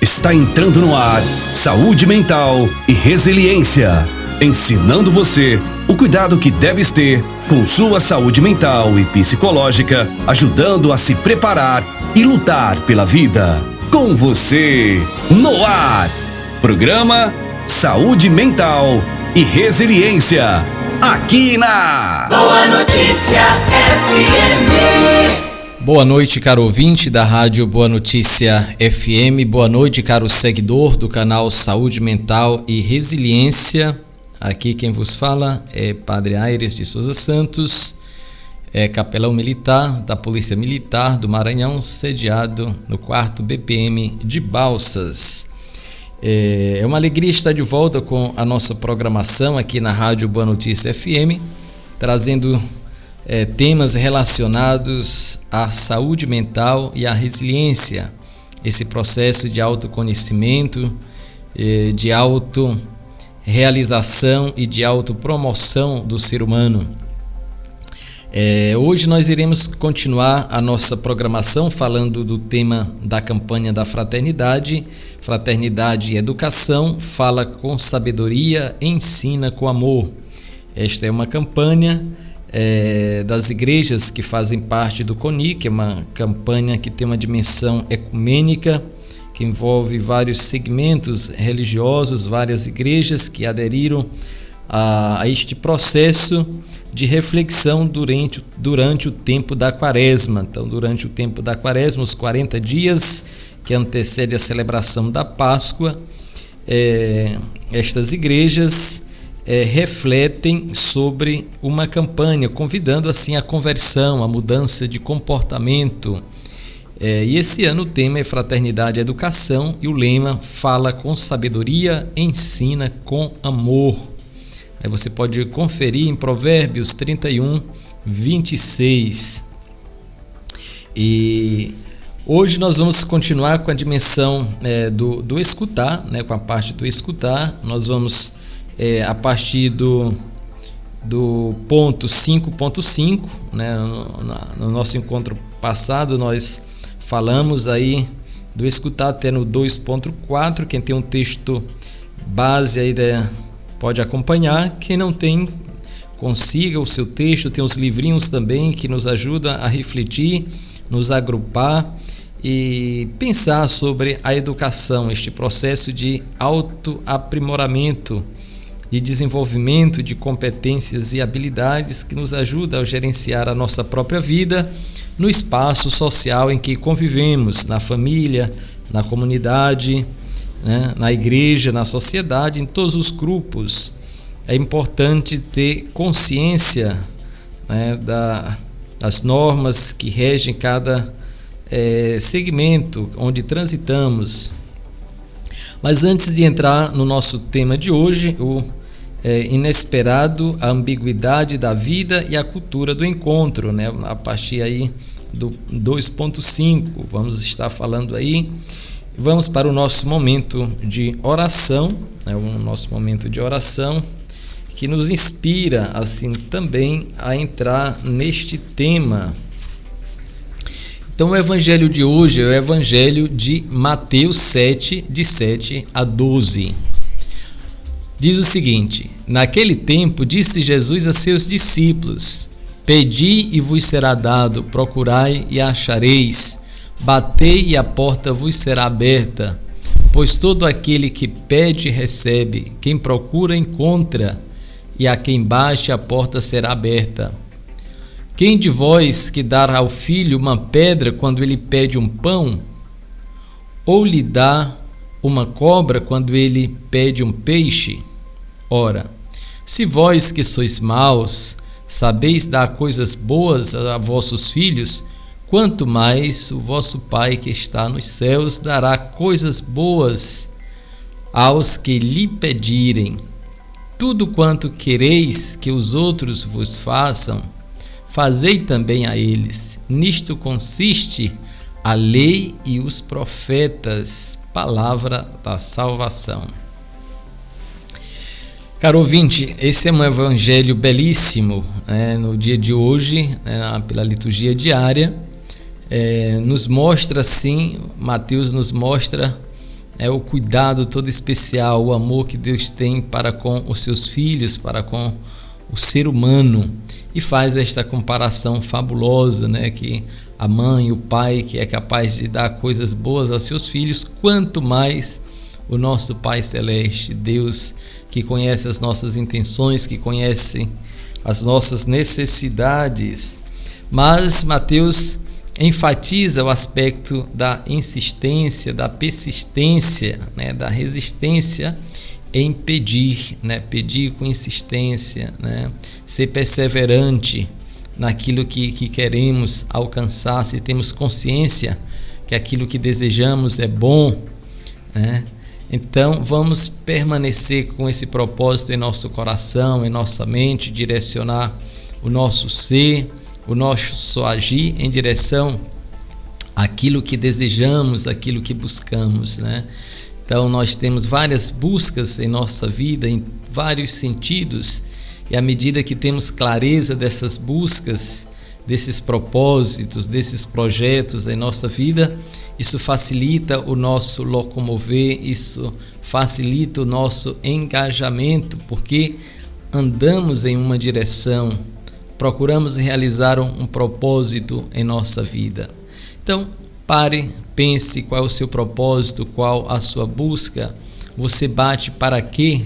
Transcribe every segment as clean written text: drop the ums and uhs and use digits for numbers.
Está entrando no ar Saúde Mental e Resiliência, ensinando você o cuidado que deves ter com sua saúde mental e psicológica, ajudando a se preparar e lutar pela vida. Com você, no ar, programa Saúde Mental e Resiliência, aqui na Boa Notícia FM. Boa noite, caro ouvinte da Rádio Boa Notícia FM. Boa noite, caro seguidor do canal Saúde Mental e Resiliência. Aqui quem vos fala é Padre Aires de Souza Santos, capelão militar da Polícia Militar do Maranhão, sediado no 4º BPM de Balsas. É uma alegria estar de volta com a nossa programação aqui na Rádio Boa Notícia FM, trazendo temas relacionados à saúde mental e à resiliência, esse processo de autoconhecimento, de autorrealização e de autopromoção do ser humano. Hoje nós iremos continuar a nossa programação falando do tema da campanha da Fraternidade e Educação, fala com sabedoria, ensina com amor. Esta é uma campanha das igrejas que fazem parte do CONI, que é uma campanha que tem uma dimensão ecumênica, que envolve vários segmentos religiosos, várias igrejas que aderiram a este processo de reflexão durante o tempo da Quaresma. Então, durante o tempo da Quaresma, os 40 dias que antecede a celebração da Páscoa, estas igrejas refletem sobre uma campanha, convidando assim a conversão, a mudança de comportamento. E esse ano o tema é Fraternidade e Educação e o lema fala com sabedoria, ensina com amor. Aí você pode conferir em Provérbios 31, 26. E hoje nós vamos continuar com a dimensão do escutar, com a parte do escutar. Nós vamos a partir do ponto 5.5, no nosso encontro passado nós falamos aí do escutar até no 2.4, quem tem um texto base aí pode acompanhar, quem não tem, consiga o seu texto, tem os livrinhos também que nos ajudam a refletir, nos agrupar e pensar sobre a educação, este processo de autoaprimoramento, de desenvolvimento de competências e habilidades que nos ajuda a gerenciar a nossa própria vida no espaço social em que convivemos, na família, na comunidade, na igreja, na sociedade, em todos os grupos. É importante ter consciência das normas que regem cada segmento onde transitamos. Mas antes de entrar no nosso tema de hoje, o inesperado, a ambiguidade da vida e a cultura do encontro, a partir aí do 2.5, vamos estar falando aí. Vamos para o nosso momento de oração, o nosso momento de oração que nos inspira assim também a entrar neste tema. Então o evangelho de hoje é o evangelho de Mateus 7, de 7 a 12. Diz o seguinte: naquele tempo disse Jesus a seus discípulos: pedi e vos será dado, procurai e achareis, batei e a porta vos será aberta. Pois todo aquele que pede recebe, quem procura encontra, e a quem bate a porta será aberta. Quem de vós que dá ao filho uma pedra quando ele pede um pão? Ou lhe dá uma cobra quando ele pede um peixe? Ora, se vós que sois maus, sabeis dar coisas boas a vossos filhos, quanto mais o vosso Pai que está nos céus dará coisas boas aos que lhe pedirem. Tudo quanto quereis que os outros vos façam, fazei também a eles. Nisto consiste a lei e os profetas. Palavra da salvação. Caro ouvinte, esse é um evangelho belíssimo, no dia de hoje, pela liturgia diária, nos mostra assim, Mateus nos mostra o cuidado todo especial, o amor que Deus tem para com os seus filhos, para com o ser humano, e faz esta comparação fabulosa, né, que a mãe, o pai, que é capaz de dar coisas boas a seus filhos, quanto mais o nosso Pai Celeste, Deus, que conhece as nossas intenções, que conhece as nossas necessidades. Mas Mateus enfatiza o aspecto da insistência, da persistência, né, da resistência em pedir, né, pedir com insistência, né, ser perseverante naquilo que queremos alcançar, se temos consciência que aquilo que desejamos é bom, né? Então vamos permanecer com esse propósito em nosso coração, em nossa mente, direcionar o nosso ser, o nosso agir em direção àquilo que desejamos, àquilo que buscamos, né? Então nós temos várias buscas em nossa vida, em vários sentidos, e à medida que temos clareza dessas buscas, desses propósitos, desses projetos em nossa vida, isso facilita o nosso locomover, isso facilita o nosso engajamento, porque andamos em uma direção, procuramos realizar um propósito em nossa vida. Então, pare, pense qual é o seu propósito, qual a sua busca. Você bate para quê?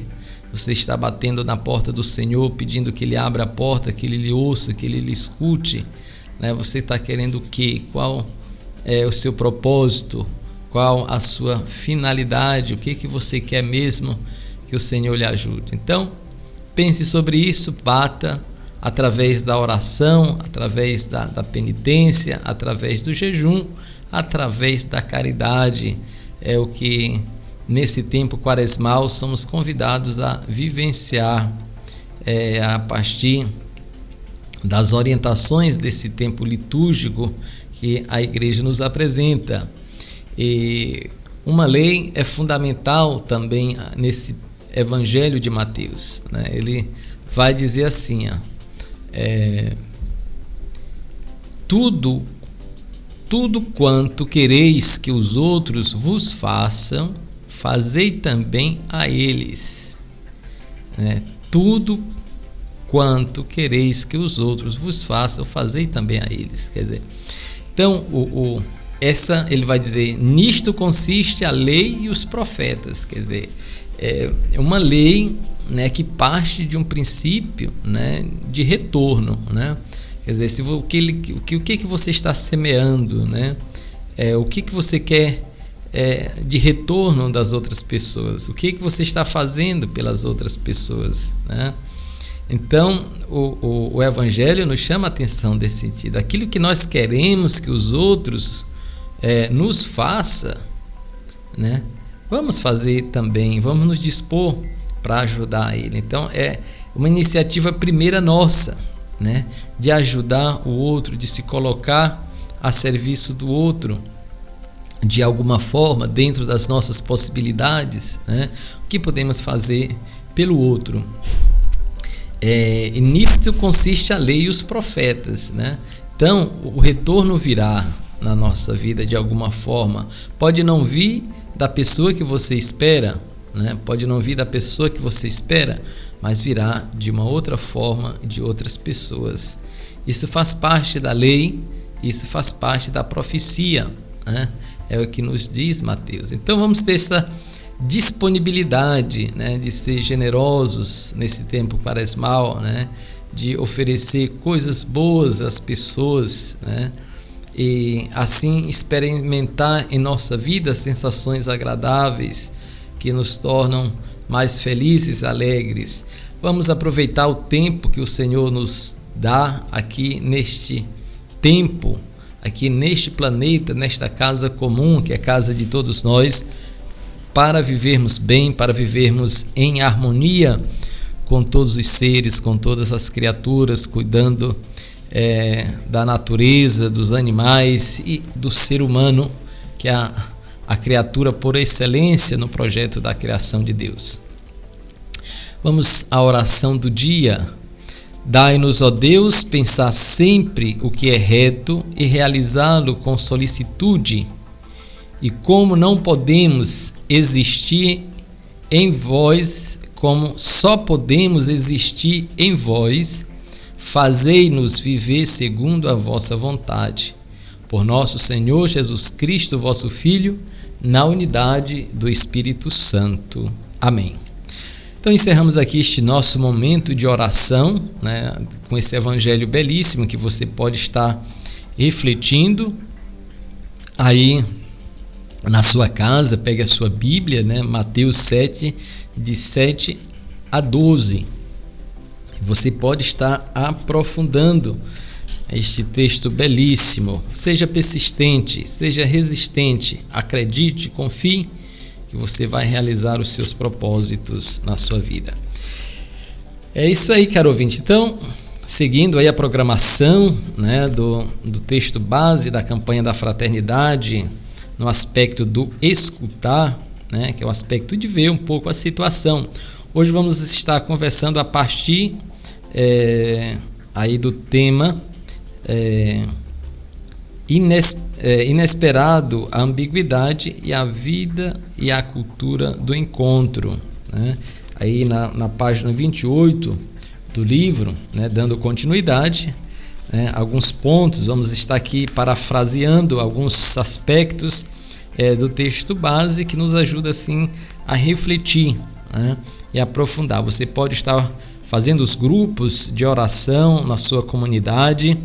Você está batendo na porta do Senhor, pedindo que Ele abra a porta, que Ele lhe ouça, que Ele lhe escute, né? Você está querendo o quê? Qual é o seu propósito? Qual a sua finalidade? O que você quer mesmo que o Senhor lhe ajude? Então, pense sobre isso, bata através da oração, através da penitência, através do jejum, através da caridade. É o que nesse tempo quaresmal somos convidados a vivenciar, a partir das orientações desse tempo litúrgico que a Igreja nos apresenta. E uma lei é fundamental também nesse Evangelho de Mateus, né? Ele vai dizer assim, tudo quanto quereis que os outros vos façam, fazei também a eles, né? Tudo quanto quereis que os outros vos façam, fazei também a eles. Quer dizer, então ele vai dizer, nisto consiste a lei e os profetas. Quer dizer, é uma lei, né, que parte de um princípio, né, de retorno, né? Quer dizer, o que você está semeando, né? O que você quer de retorno das outras pessoas? O que você está fazendo pelas outras pessoas, né? Então, o Evangelho nos chama a atenção desse sentido. Aquilo que nós queremos que os outros nos façam, né? Vamos fazer também, vamos nos dispor para ajudar ele. Então, é uma iniciativa primeira nossa, né? De ajudar o outro, de se colocar a serviço do outro, de alguma forma, dentro das nossas possibilidades, né? O que podemos fazer pelo outro. E nisto consiste a lei e os profetas, né? Então, o retorno virá na nossa vida de alguma forma. Pode não vir da pessoa que você espera, né? Pode não vir da pessoa que você espera, mas virá de uma outra forma, de outras pessoas. Isso faz parte da lei, isso faz parte da profecia, né? É o que nos diz Mateus. Então vamos ter essa disponibilidade, né, de ser generosos nesse tempo quaresmal, né, de oferecer coisas boas às pessoas, né, e assim experimentar em nossa vida sensações agradáveis que nos tornam mais felizes, alegres. Vamos aproveitar o tempo que o Senhor nos dá aqui neste tempo, aqui neste planeta, nesta casa comum, que é a casa de todos nós, para vivermos bem, para vivermos em harmonia com todos os seres, com todas as criaturas, cuidando da natureza, dos animais e do ser humano, que é a criatura por excelência no projeto da criação de Deus. Vamos à oração do dia. Dai-nos, ó Deus, pensar sempre o que é reto e realizá-lo com solicitude, E como não podemos existir em vós, como só podemos existir em vós, fazei-nos viver segundo a vossa vontade. Por nosso Senhor Jesus Cristo, vosso Filho, na unidade do Espírito Santo. Amém. Então encerramos aqui este nosso momento de oração, né, com esse evangelho belíssimo que você pode estar refletindo aí na sua casa. Pegue a sua Bíblia, né, Mateus 7, de 7 a 12. Você pode estar aprofundando este texto belíssimo. Seja persistente, seja resistente, acredite, confie que você vai realizar os seus propósitos na sua vida. É isso aí, caro ouvinte. Então, seguindo aí a programação, né, do texto base da campanha da fraternidade, no aspecto do escutar, né, que é o aspecto de ver um pouco a situação. Hoje vamos estar conversando a partir aí do tema inesperado, a ambiguidade e a vida e a cultura do encontro, né? Aí na página 28 do livro, né, dando continuidade, né, alguns pontos, vamos estar aqui parafraseando alguns aspectos do texto base que nos ajuda assim a refletir, né, e aprofundar. Você pode estar fazendo os grupos de oração na sua comunidade,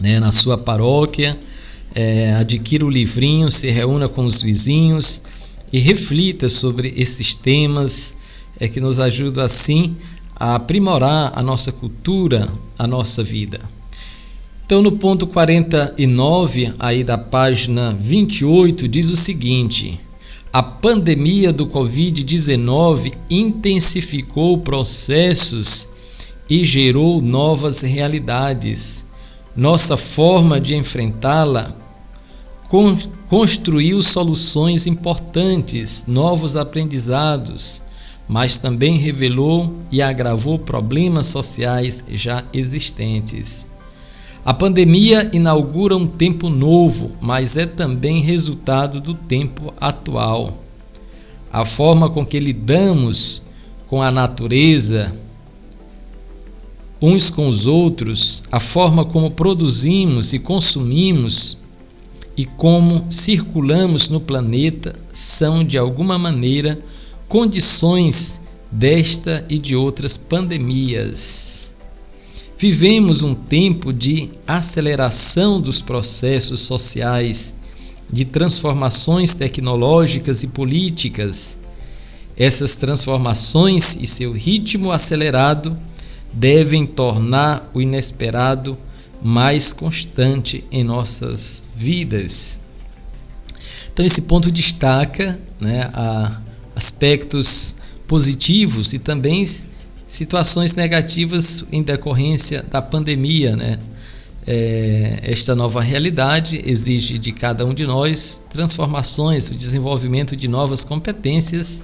né, na sua paróquia, adquira o livrinho, se reúna com os vizinhos e reflita sobre esses temas que nos ajudam assim a aprimorar a nossa cultura, a nossa vida. Então no ponto 49 aí da página 28 diz o seguinte: a pandemia do Covid-19 intensificou processos e gerou novas realidades. Nossa forma de enfrentá-la construiu soluções importantes, novos aprendizados, mas também revelou e agravou problemas sociais já existentes. A pandemia inaugura um tempo novo, mas é também resultado do tempo atual. A forma com que lidamos com a natureza, uns com os outros, a forma como produzimos e consumimos e como circulamos no planeta são, de alguma maneira, condições desta e de outras pandemias. Vivemos um tempo de aceleração dos processos sociais, de transformações tecnológicas e políticas. Essas transformações e seu ritmo acelerado devem tornar o inesperado mais constante em nossas vidas. Então esse ponto destaca, né, aspectos positivos e também situações negativas em decorrência da pandemia, né? Esta nova realidade exige de cada um de nós transformações, o desenvolvimento de novas competências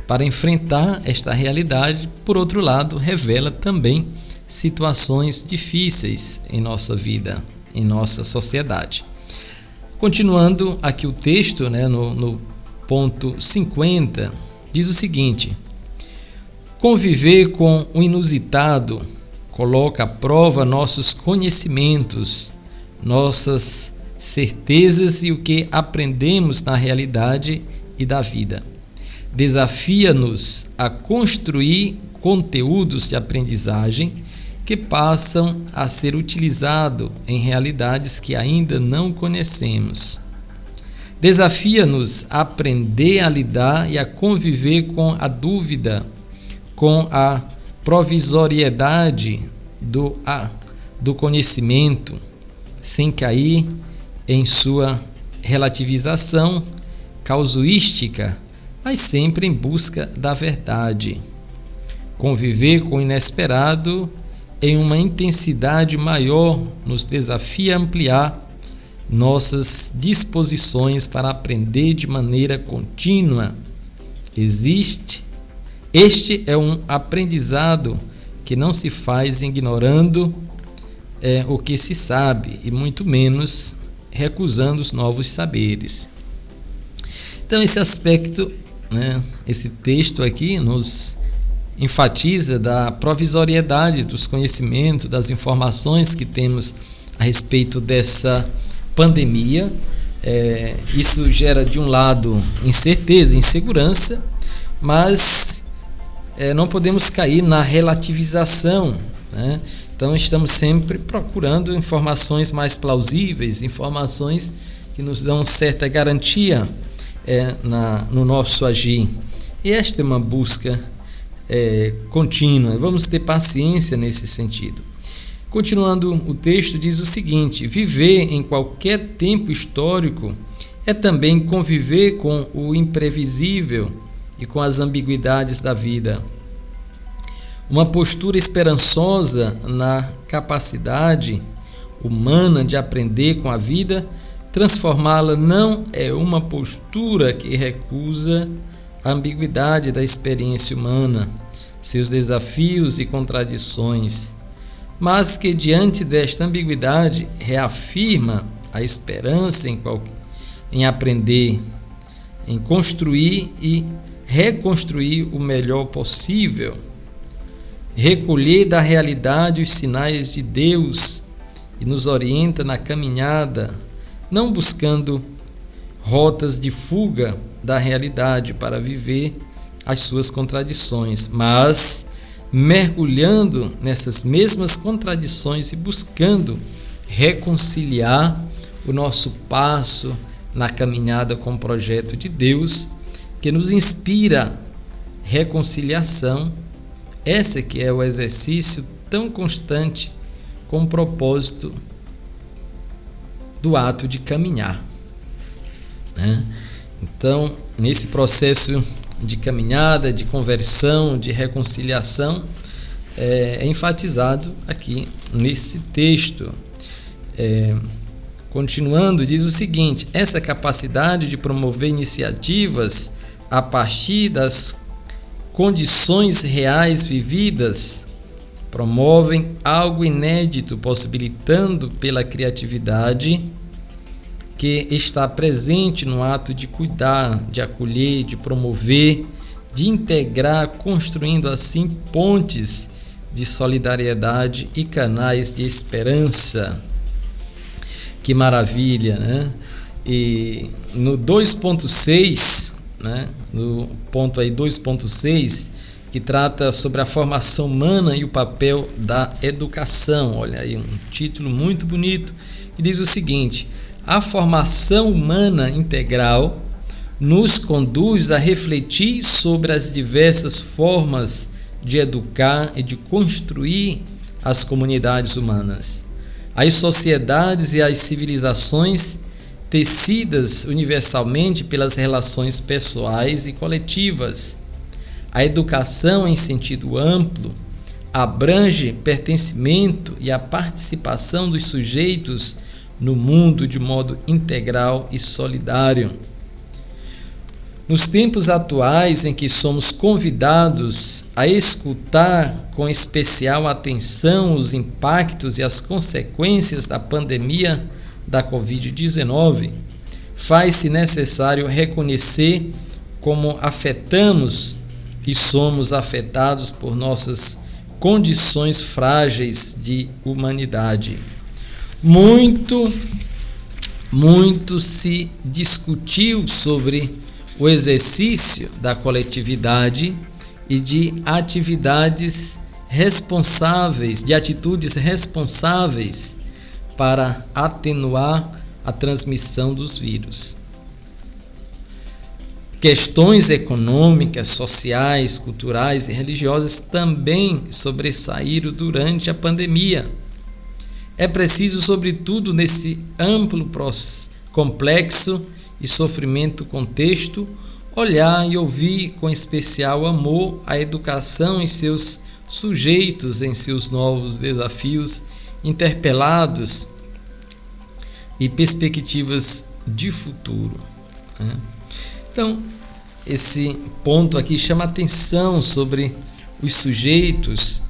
para enfrentar esta realidade. Por outro lado, revela também situações difíceis em nossa vida, em nossa sociedade. Continuando aqui o texto, né, no ponto 50, diz o seguinte: conviver com o inusitado coloca à prova nossos conhecimentos, nossas certezas e o que aprendemos na realidade e da vida. Desafia-nos a construir conteúdos de aprendizagem que passam a ser utilizados em realidades que ainda não conhecemos. Desafia-nos a aprender a lidar e a conviver com a dúvida, com a provisoriedade do conhecimento, sem cair em sua relativização casuística, mas sempre em busca da verdade. Conviver com o inesperado em uma intensidade maior nos desafia a ampliar nossas disposições para aprender de maneira contínua. Este é um aprendizado que não se faz ignorando o que se sabe e muito menos recusando os novos saberes. Então esse aspecto, né, esse texto aqui nos enfatiza da provisoriedade dos conhecimentos, das informações que temos a respeito dessa pandemia. Isso gera, de um lado, incerteza, insegurança, mas não podemos cair na relativização, né? Então estamos sempre procurando informações mais plausíveis, informações que nos dão certa garantia no nosso agir. E esta é uma busca contínua. Vamos ter paciência nesse sentido. Continuando, o texto diz o seguinte: viver em qualquer tempo histórico é também conviver com o imprevisível e com as ambiguidades da vida. Uma postura esperançosa na capacidade humana de aprender com a vida, transformá-la, não é uma postura que recusa a ambiguidade da experiência humana, seus desafios e contradições, mas que, diante desta ambiguidade, reafirma a esperança em aprender, em construir e reconstruir o melhor possível, recolher da realidade os sinais de Deus e nos orienta na caminhada, não buscando rotas de fuga da realidade para viver as suas contradições, mas mergulhando nessas mesmas contradições e buscando reconciliar o nosso passo na caminhada com o projeto de Deus, que nos inspira reconciliação. Esse que é o exercício tão constante com o propósito do ato de caminhar, né? Então, nesse processo de caminhada, de conversão, de reconciliação, é enfatizado aqui nesse texto. Continuando, diz o seguinte: essa capacidade de promover iniciativas a partir das condições reais vividas promovem algo inédito, possibilitando pela criatividade que está presente no ato de cuidar, de acolher, de promover, de integrar, construindo assim pontes de solidariedade e canais de esperança. Que maravilha, né? E no 2.6, né, no ponto aí 2.6, que trata sobre a formação humana e o papel da educação. Olha aí, um título muito bonito, que diz o seguinte: a formação humana integral nos conduz a refletir sobre as diversas formas de educar e de construir as comunidades humanas, as sociedades e as civilizações tecidas universalmente pelas relações pessoais e coletivas. A educação, em sentido amplo, abrange pertencimento e a participação dos sujeitos no mundo de modo integral e solidário. Nos tempos atuais em que somos convidados a escutar com especial atenção os impactos e as consequências da pandemia da Covid-19, faz-se necessário reconhecer como afetamos e somos afetados por nossas condições frágeis de humanidade. Muito se discutiu sobre o exercício da coletividade e de atividades responsáveis, de atitudes responsáveis para atenuar a transmissão dos vírus. Questões econômicas, sociais, culturais e religiosas também sobressaíram durante a pandemia. É preciso, sobretudo, nesse amplo, complexo e sofrimento contexto, olhar e ouvir com especial amor a educação e seus sujeitos em seus novos desafios interpelados e perspectivas de futuro. Então, esse ponto aqui chama atenção sobre os sujeitos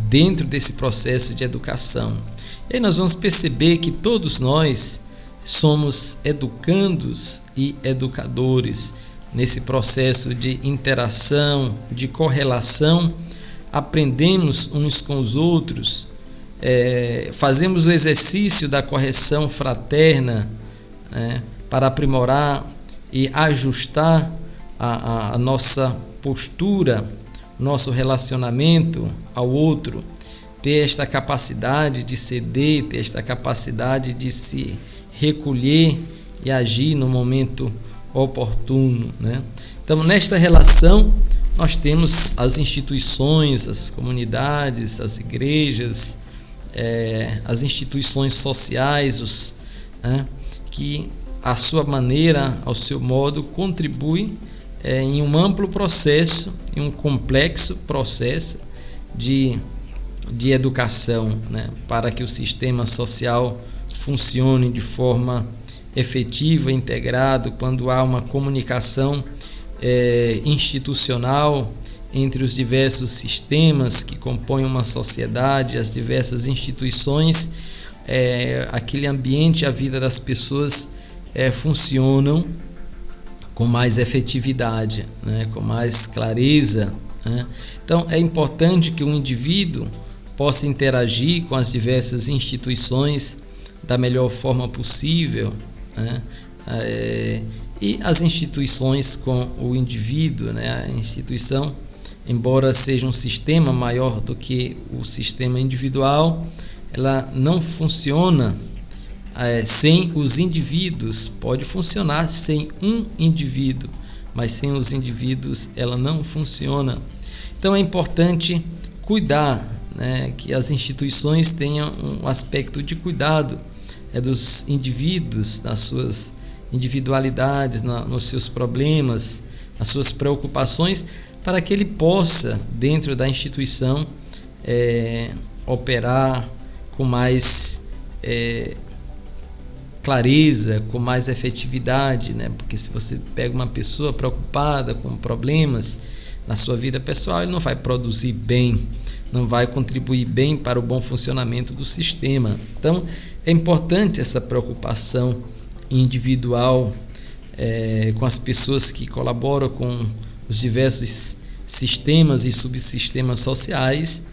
dentro desse processo de educação. E aí nós vamos perceber que todos nós somos educandos e educadores. Nesse processo de interação, de correlação, aprendemos uns com os outros, fazemos o exercício da correção fraterna, né, para aprimorar e ajustar a nossa postura, nosso relacionamento ao outro, ter esta capacidade de ceder, ter esta capacidade de se recolher e agir no momento oportuno, né? Então, nesta relação, nós temos as instituições, as comunidades, as igrejas, as instituições sociais, que, à sua maneira, ao seu modo, contribuem em um amplo processo, em um complexo processo de educação, né? Para que o sistema social funcione de forma efetiva, integrado, quando há uma comunicação institucional entre os diversos sistemas que compõem uma sociedade, as diversas instituições, aquele ambiente, a vida das pessoas funcionam com mais efetividade, né? Com mais clareza, né? Então, é importante que o indivíduo possa interagir com as diversas instituições da melhor forma possível, né? E as instituições com o indivíduo, né? A instituição, embora seja um sistema maior do que o sistema individual, ela não funciona sem os indivíduos. Pode funcionar sem um indivíduo, mas sem os indivíduos ela não funciona. Então é importante cuidar, né, que as instituições tenham um aspecto de cuidado dos indivíduos, nas suas individualidades, nos seus problemas, nas suas preocupações, para que ele possa, dentro da instituição, operar com mais clareza, com mais efetividade, né? Porque se você pega uma pessoa preocupada com problemas na sua vida pessoal, ele não vai produzir bem, não vai contribuir bem para o bom funcionamento do sistema. Então, é importante essa preocupação individual com as pessoas que colaboram com os diversos sistemas e subsistemas sociais,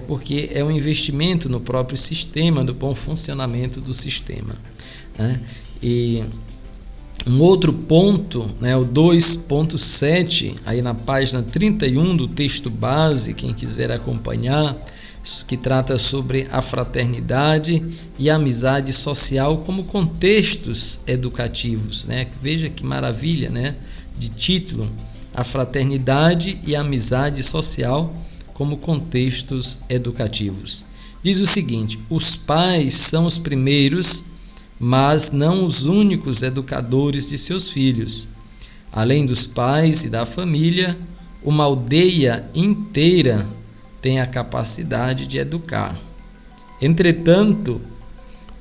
porque é um investimento no próprio sistema, no bom funcionamento do sistema, né? E um outro ponto, né, o 2.7, aí na página 31 do texto base, quem quiser acompanhar, que trata sobre a fraternidade e a amizade social como contextos educativos, né? Veja que maravilha, né, de título, a fraternidade e a amizade social como contextos educativos. Diz o seguinte: os pais são os primeiros, mas não os únicos educadores de seus filhos. Além dos pais e da família, uma aldeia inteira tem a capacidade de educar. Entretanto,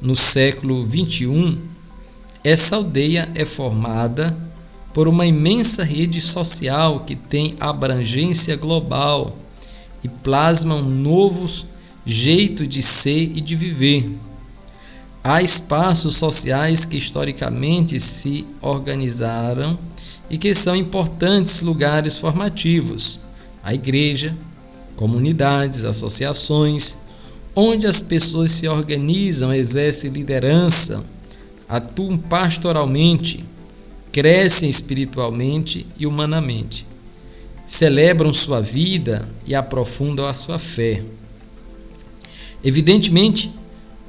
no século XXI, essa aldeia é formada por uma imensa rede social que tem abrangência global e plasma um novo jeito de ser e de viver. Há espaços sociais que historicamente se organizaram e que são importantes lugares formativos. A igreja, comunidades, associações, onde as pessoas se organizam, exercem liderança, atuam pastoralmente, crescem espiritualmente e humanamente, celebram sua vida e aprofundam a sua fé. Evidentemente,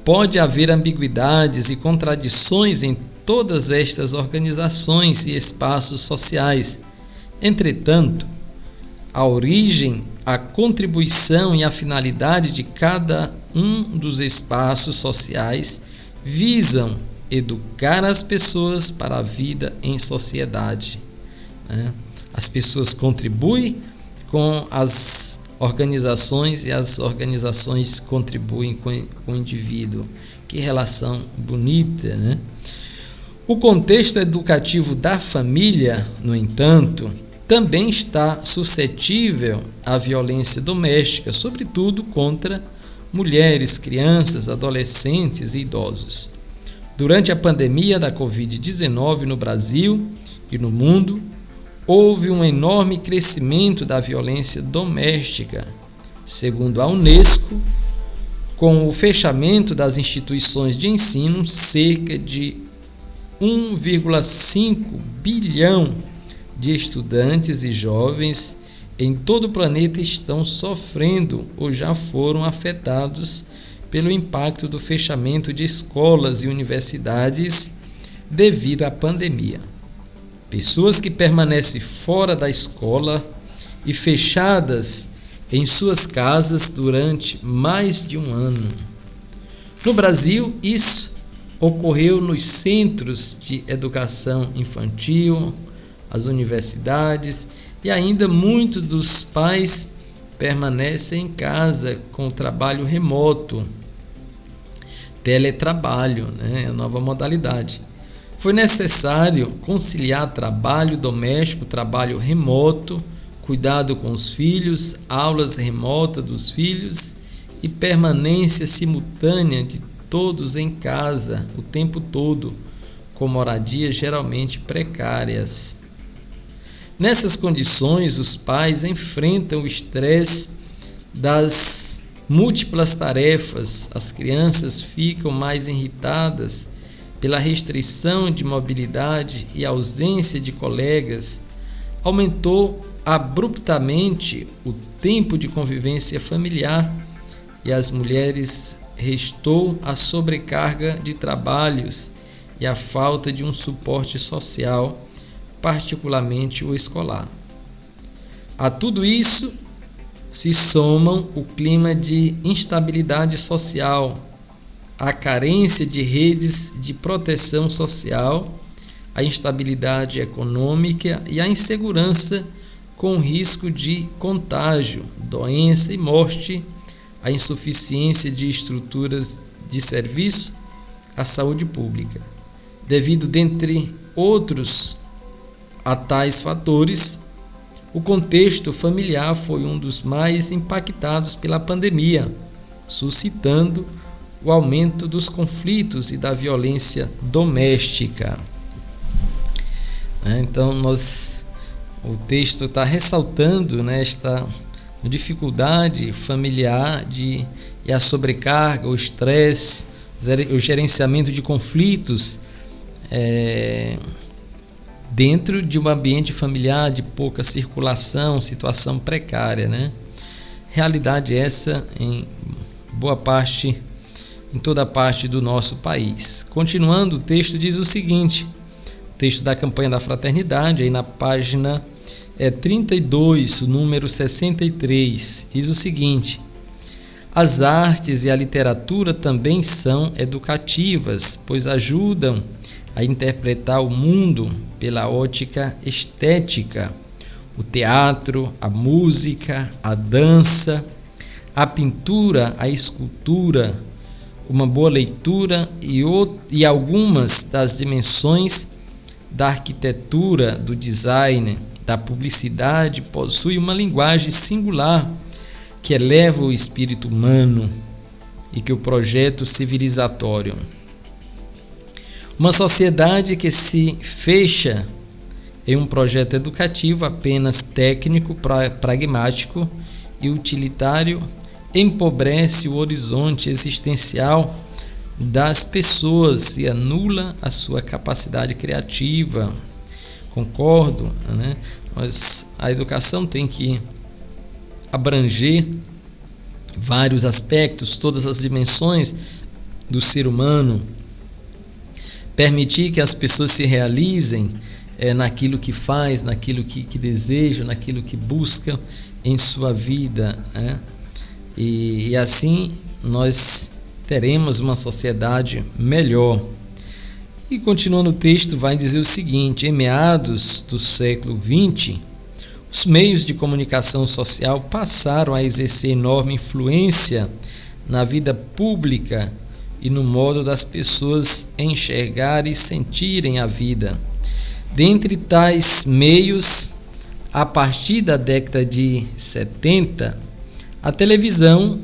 pode haver ambiguidades e contradições em todas estas organizações e espaços sociais. Entretanto, a origem, a contribuição e a finalidade de cada um dos espaços sociais visam educar as pessoas para a vida em sociedade. As pessoas contribuem com as organizações e as organizações contribuem com o indivíduo. Que relação bonita, né? O contexto educativo da família, no entanto, também está suscetível à violência doméstica, sobretudo contra mulheres, crianças, adolescentes e idosos. Durante a pandemia da Covid-19 no Brasil e no mundo, houve um enorme crescimento da violência doméstica. Segundo a Unesco, com o fechamento das instituições de ensino, cerca de 1,5 bilhão de estudantes e jovens em todo o planeta estão sofrendo ou já foram afetados pelo impacto do fechamento de escolas e universidades devido à pandemia. Pessoas que permanecem fora da escola e fechadas em suas casas durante mais de um ano. No Brasil, isso ocorreu nos centros de educação infantil, as universidades, e ainda muitos dos pais permanecem em casa com o trabalho remoto, teletrabalho, a nova modalidade. Foi necessário conciliar trabalho doméstico, trabalho remoto, cuidado com os filhos, aulas remotas dos filhos e permanência simultânea de todos em casa o tempo todo, com moradias geralmente precárias. Nessas condições, os pais enfrentam o estresse das múltiplas tarefas, as crianças ficam mais irritadas pela restrição de mobilidade e ausência de colegas, aumentou abruptamente o tempo de convivência familiar e às mulheres restou a sobrecarga de trabalhos e a falta de um suporte social, particularmente o escolar. A tudo isso se somam o clima de instabilidade social, a carência de redes de proteção social, a instabilidade econômica e a insegurança com risco de contágio, doença e morte, a insuficiência de estruturas de serviço à saúde pública. Devido, dentre outros, a tais fatores, o contexto familiar foi um dos mais impactados pela pandemia, suscitando o aumento dos conflitos e da violência doméstica. Então, o texto está ressaltando esta dificuldade familiar e a sobrecarga, o estresse, o gerenciamento de conflitos dentro de um ambiente familiar de pouca circulação, situação precária, Realidade essa em boa parte, em toda parte do nosso país. Continuando, o texto diz o seguinte, o texto da campanha da fraternidade, aí na página 32, o número 63, diz o seguinte: as artes e a literatura também são educativas, pois ajudam a interpretar o mundo pela ótica estética. O teatro, a música, a dança, a pintura, a escultura, uma boa leitura e algumas das dimensões da arquitetura, do design, da publicidade possuem uma linguagem singular que eleva o espírito humano e que o projeto civilizatório. Uma sociedade que se fecha em um projeto educativo apenas técnico, pragmático e utilitário empobrece o horizonte existencial das pessoas e anula a sua capacidade criativa. Concordo, Mas a educação tem que abranger vários aspectos, todas as dimensões do ser humano, permitir que as pessoas se realizem naquilo que faz, naquilo que desejam, naquilo que buscam em sua vida, e assim nós teremos uma sociedade melhor. E continuando o texto, vai dizer o seguinte: em meados do século XX, os meios de comunicação social passaram a exercer enorme influência na vida pública e no modo das pessoas enxergarem e sentirem a vida. Dentre tais meios, a partir da década de 70, a televisão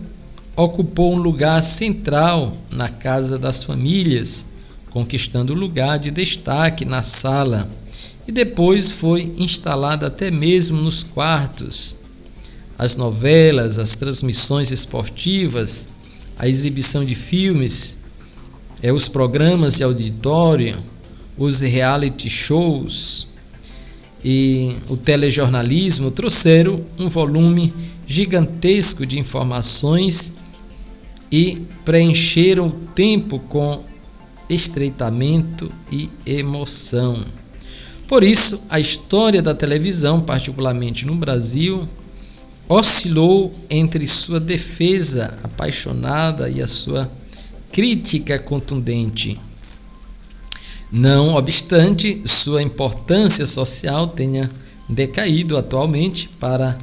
ocupou um lugar central na casa das famílias, conquistando lugar de destaque na sala e depois foi instalada até mesmo nos quartos. As novelas, as transmissões esportivas, a exibição de filmes, os programas de auditório, os reality shows e o telejornalismo trouxeram um volume gigantesco de informações e preencheram o tempo com estreitamento e emoção. Por isso, a história da televisão, particularmente no Brasil, oscilou entre sua defesa apaixonada e a sua crítica contundente. Não obstante sua importância social tenha decaído atualmente, para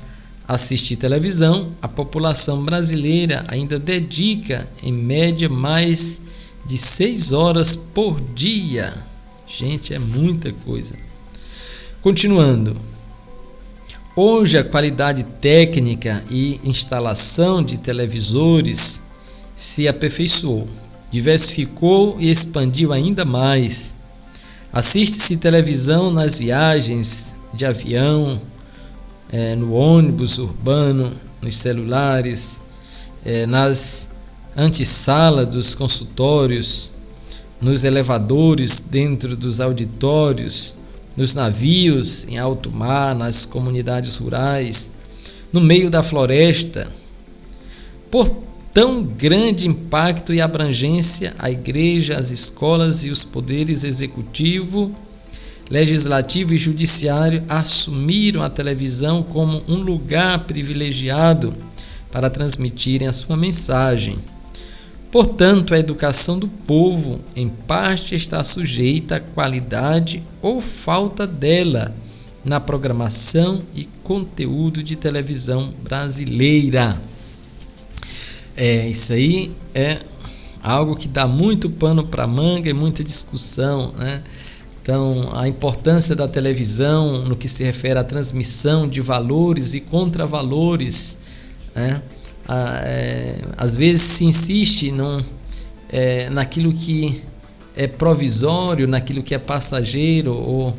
assistir televisão, a população brasileira ainda dedica, em média, mais de 6 horas por dia. Gente, é muita coisa. Continuando. Hoje, a qualidade técnica e instalação de televisores se aperfeiçoou, diversificou e expandiu ainda mais. Assiste-se televisão nas viagens de avião, no ônibus urbano, nos celulares, nas antessalas dos consultórios, nos elevadores dentro dos auditórios, nos navios em alto mar, nas comunidades rurais, no meio da floresta. Por tão grande impacto e abrangência, a igreja, as escolas e os poderes executivo, legislativo e judiciário assumiram a televisão como um lugar privilegiado para transmitirem a sua mensagem. Portanto, a educação do povo, em parte, está sujeita à qualidade ou falta dela na programação e conteúdo de televisão brasileira. Isso aí é algo que dá muito pano para manga e muita discussão, né? Então, a importância da televisão no que se refere à transmissão de valores e contravalores, né? Às vezes se insiste naquilo que é provisório, naquilo que é passageiro, ou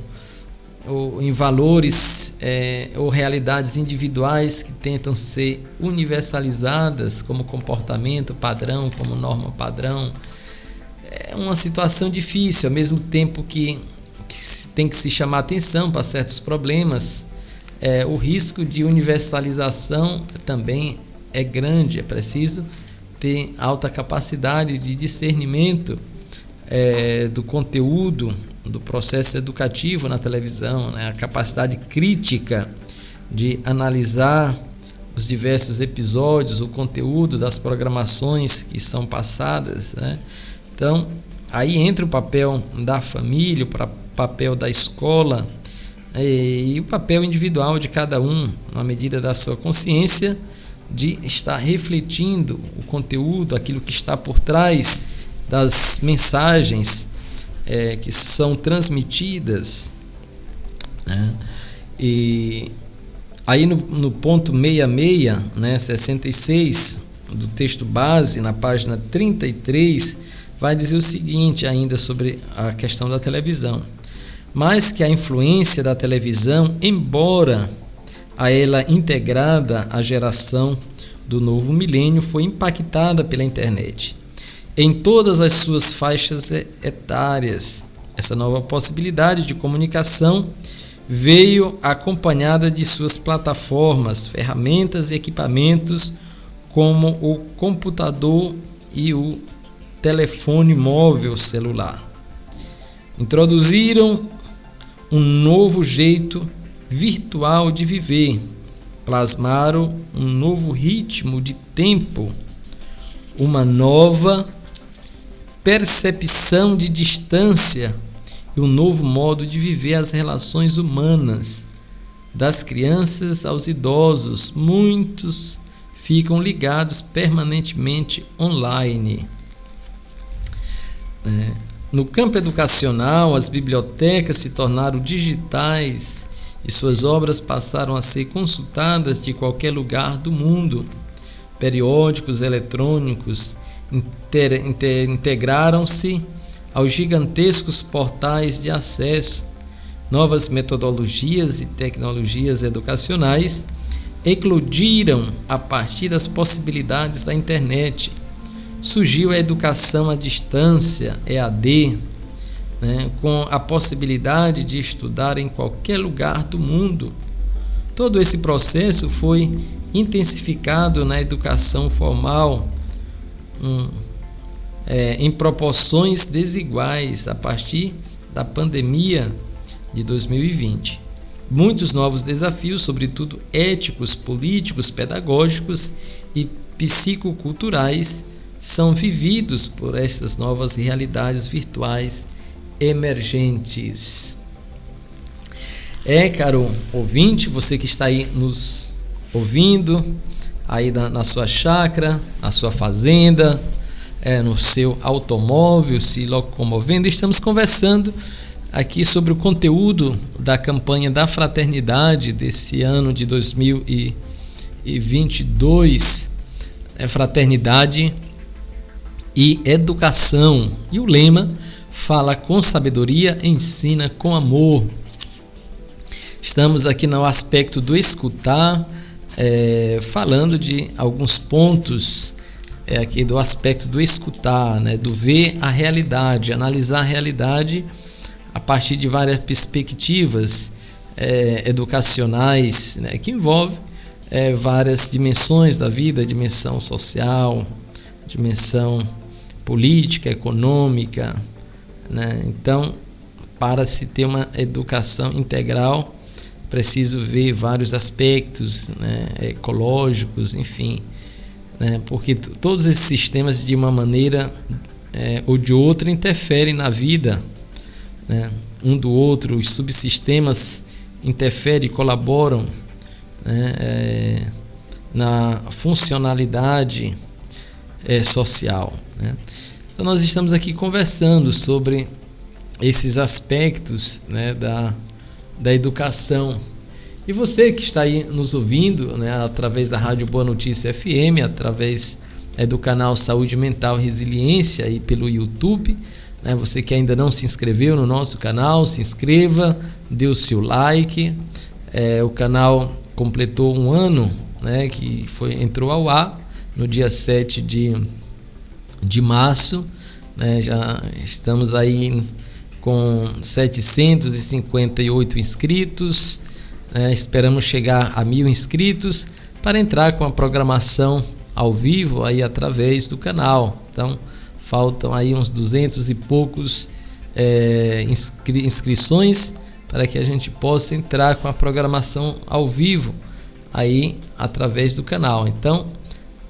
em valores ou realidades individuais que tentam ser universalizadas como comportamento padrão, como norma padrão. É uma situação difícil, ao mesmo tempo que tem que se chamar atenção para certos problemas. O risco de universalização também é grande, é preciso ter alta capacidade de discernimento do conteúdo, do processo educativo na televisão, né? A capacidade crítica de analisar os diversos episódios, o conteúdo das programações que são passadas, né? Então, aí entra o papel da família, o papel da escola e o papel individual de cada um, na medida da sua consciência, de estar refletindo o conteúdo, aquilo que está por trás das mensagens que são transmitidas, né? E aí no ponto 66, né, 66 do texto base, na página 33, vai dizer o seguinte ainda sobre a questão da televisão: mas que a influência da televisão, embora a ela integrada à geração do novo milênio, foi impactada pela internet em todas as suas faixas etárias. Essa nova possibilidade de comunicação veio acompanhada de suas plataformas, ferramentas e equipamentos como o computador e o telefone móvel celular. Introduziram um novo jeito virtual de viver, plasmaram um novo ritmo de tempo, uma nova percepção de distância e um novo modo de viver as relações humanas. Das crianças aos idosos, muitos ficam ligados permanentemente online. No campo educacional, as bibliotecas se tornaram digitais e suas obras passaram a ser consultadas de qualquer lugar do mundo. Periódicos eletrônicos integraram-se aos gigantescos portais de acesso, novas metodologias e tecnologias educacionais eclodiram a partir das possibilidades da internet. Surgiu a educação à distância, EAD, com a possibilidade de estudar em qualquer lugar do mundo. Todo esse processo foi intensificado na educação formal, em proporções desiguais a partir da pandemia de 2020. Muitos novos desafios, sobretudo éticos, políticos, pedagógicos e psicoculturais, são vividos por estas novas realidades virtuais emergentes. Caro ouvinte, você que está aí nos ouvindo, aí na sua chácara, na sua fazenda, no seu automóvel, se locomovendo, estamos conversando aqui sobre o conteúdo da campanha da fraternidade desse ano de 2022, fraternidade e educação. E o lema fala com sabedoria, ensina com amor. Estamos aqui no aspecto do escutar, falando de alguns pontos aqui do aspecto do escutar, do ver a realidade, analisar a realidade a partir de várias perspectivas educacionais, que envolve várias dimensões da vida, dimensão social, dimensão política, econômica, Então, para se ter uma educação integral, preciso ver vários aspectos, ecológicos, enfim, porque todos esses sistemas, de uma maneira ou de outra, interferem na vida, um do outro. Os subsistemas interferem e colaboram na funcionalidade social. Então, nós estamos aqui conversando sobre esses aspectos da educação. E você que está aí nos ouvindo, através da Rádio Boa Notícia FM, através do canal Saúde Mental e Resiliência e pelo YouTube, você que ainda não se inscreveu no nosso canal, se inscreva, dê o seu like. O canal completou um ano, que entrou ao ar no dia 7 de março, já estamos aí com 758 inscritos, esperamos chegar a 1.000 inscritos para entrar com a programação ao vivo aí através do canal. Então, faltam aí uns 200 e poucos inscrições para que a gente possa entrar com a programação ao vivo aí através do canal. Então,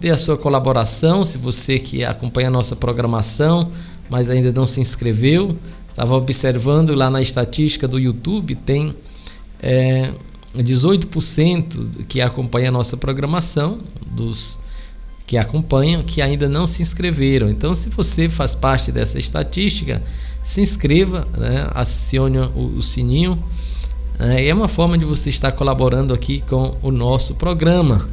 dê a sua colaboração. Se você que acompanha a nossa programação, mas ainda não se inscreveu, estava observando lá na estatística do YouTube, tem 18% que acompanha a nossa programação, dos que acompanham, que ainda não se inscreveram. Então, se você faz parte dessa estatística, se inscreva, acione o sininho. É uma forma de você estar colaborando aqui com o nosso programa,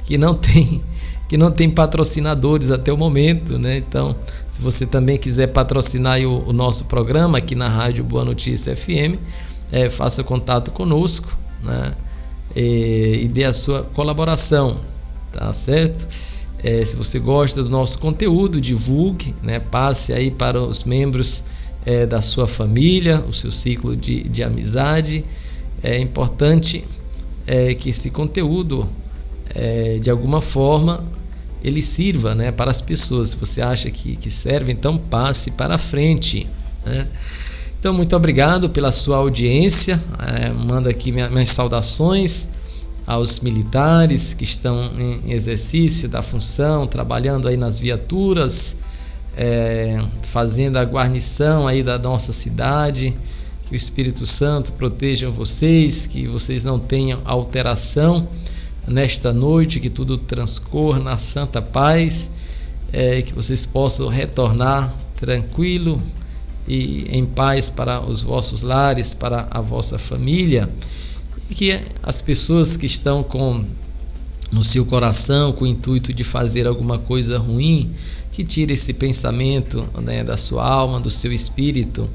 que não tem patrocinadores até o momento, Então, se você também quiser patrocinar o nosso programa aqui na Rádio Boa Notícia FM, faça contato conosco, e dê a sua colaboração, tá certo? Se você gosta do nosso conteúdo, divulgue, passe aí para os membros da sua família, o seu ciclo de amizade. É importante que esse conteúdo, de alguma forma, ele sirva, para as pessoas. Se você acha que serve, então passe para frente, Então, muito obrigado pela sua audiência. Mando aqui minhas saudações aos militares que estão em exercício da função, trabalhando aí nas viaturas, fazendo a guarnição aí da nossa cidade. Que o Espírito Santo proteja vocês, que vocês não tenham alteração nesta noite, que tudo transcorra na santa paz, que vocês possam retornar tranquilo e em paz para os vossos lares, para a vossa família, e que as pessoas que estão no seu coração com o intuito de fazer alguma coisa ruim que tire esse pensamento, né, da sua alma, do seu espírito.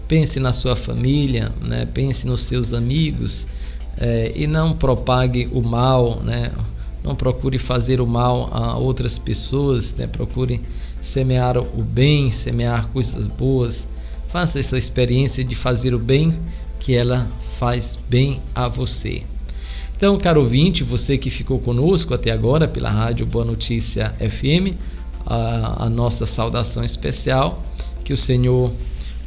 Pense na sua família, né, pense nos seus amigos, e não propague o mal, né, não procure fazer o mal a outras pessoas, né, procure semear o bem, semear coisas boas. Faça essa experiência de fazer o bem, que ela faz bem a você. Então, caro ouvinte, você que ficou conosco até agora pela Rádio Boa Notícia FM, a nossa saudação especial, que o Senhor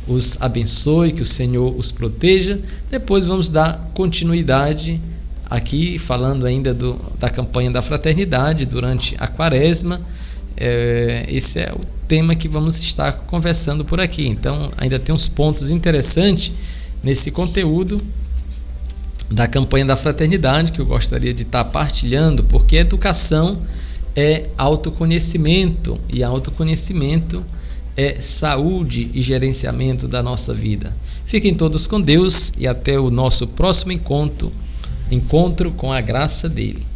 os abençoe, que o Senhor os proteja. Depois vamos dar continuidade aqui, falando ainda da campanha da fraternidade durante a quaresma. Esse é o tema que vamos estar conversando por aqui. Então, ainda tem uns pontos interessantes nesse conteúdo da campanha da fraternidade que eu gostaria de estar partilhando, porque educação é autoconhecimento, e autoconhecimento é saúde e gerenciamento da nossa vida. Fiquem todos com Deus e até o nosso próximo encontro com a graça dele.